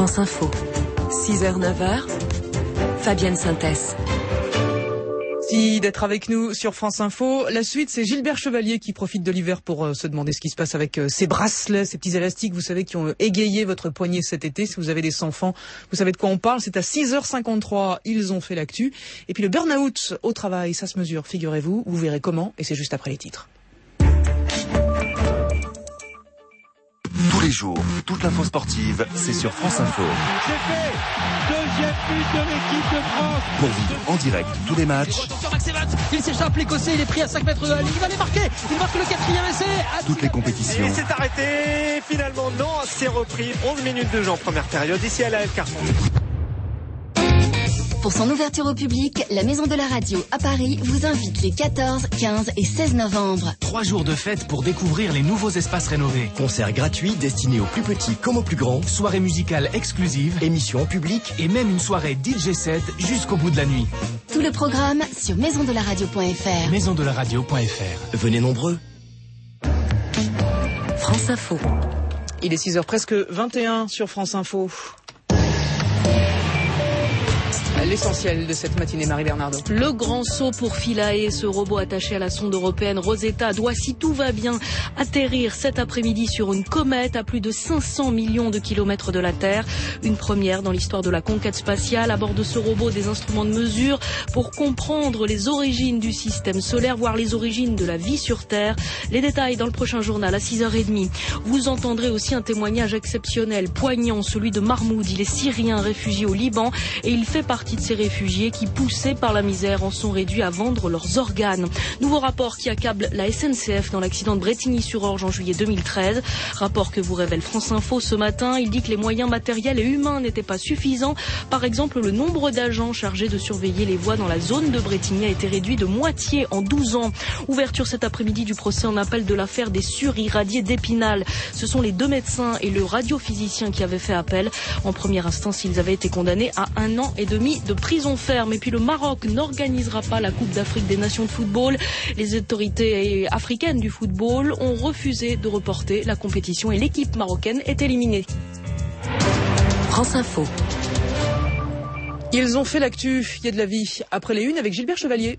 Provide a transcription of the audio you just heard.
France Info. 6h-9h, Fabienne Synthèse. Merci d'être avec nous sur France Info. La suite, c'est Gilbert Chevalier qui profite de l'hiver pour se demander ce qui se passe avec ces bracelets, ces petits élastiques, vous savez, qui ont égayé votre poignet cet été. Si vous avez des enfants, vous savez de quoi on parle. C'est à 6h53, ils ont fait l'actu. Et puis le burn-out au travail, ça se mesure, figurez-vous. Vous verrez comment, et c'est juste après les titres. Tous les jours, toute l'info sportive, c'est sur France Info. C'est fait. Deuxième but de l'équipe de France. Pour vivre en direct tous les matchs. Il s'échappe, l'Écossais, il est pris à 5 mètres de la ligne, il va les marquer. Il marque le 4e essai. Toutes les compétitions. Et c'est arrêté. Finalement, non, c'est repris. 11 minutes de jeu en première période ici à la F Carrefour. Pour son ouverture au public, la Maison de la Radio à Paris vous invite les 14, 15 et 16 novembre. 3 jours de fête pour découvrir les nouveaux espaces rénovés. Concerts gratuits destinés aux plus petits comme aux plus grands. Soirées musicales exclusives. Émissions en public. Et même une soirée DJ set jusqu'au bout de la nuit. Tout le programme sur maisondelaradio.fr. Maisondelaradio.fr. Venez nombreux. France Info. Il est 6h presque 21 sur France Info. L'essentiel de cette matinée, Marie Bernardo. Le grand saut pour Philae, ce robot attaché à la sonde européenne Rosetta doit, si tout va bien, atterrir cet après-midi sur une comète à plus de 500 millions de kilomètres de la Terre. Une première dans l'histoire de la conquête spatiale. À bord de ce robot, des instruments de mesure pour comprendre les origines du système solaire, voire les origines de la vie sur Terre. Les détails dans le prochain journal à 6h30. Vous entendrez aussi un témoignage exceptionnel, poignant, celui de Mahmoud. Il est syrien, réfugié au Liban, et il fait partie de ces réfugiés qui, poussés par la misère, en sont réduits à vendre leurs organes. Nouveau rapport qui accable la SNCF dans l'accident de Brétigny-sur-Orge en juillet 2013. Rapport que vous révèle France Info ce matin. Il dit que les moyens matériels et humains n'étaient pas suffisants. Par exemple, le nombre d'agents chargés de surveiller les voies dans la zone de Brétigny a été réduit de moitié en 12 ans. Ouverture cet après-midi du procès en appel de l'affaire des surirradiés d'Épinal. Ce sont les 2 médecins et le radiophysicien qui avaient fait appel. En première instance, ils avaient été condamnés à 1 an et demi de prison ferme. Et puis le Maroc n'organisera pas la Coupe d'Afrique des Nations de football. Les autorités africaines du football ont refusé de reporter la compétition et l'équipe marocaine est éliminée. France Info. Ils ont fait l'actu, il y a de la vie. Après les unes avec Gilbert Chevalier.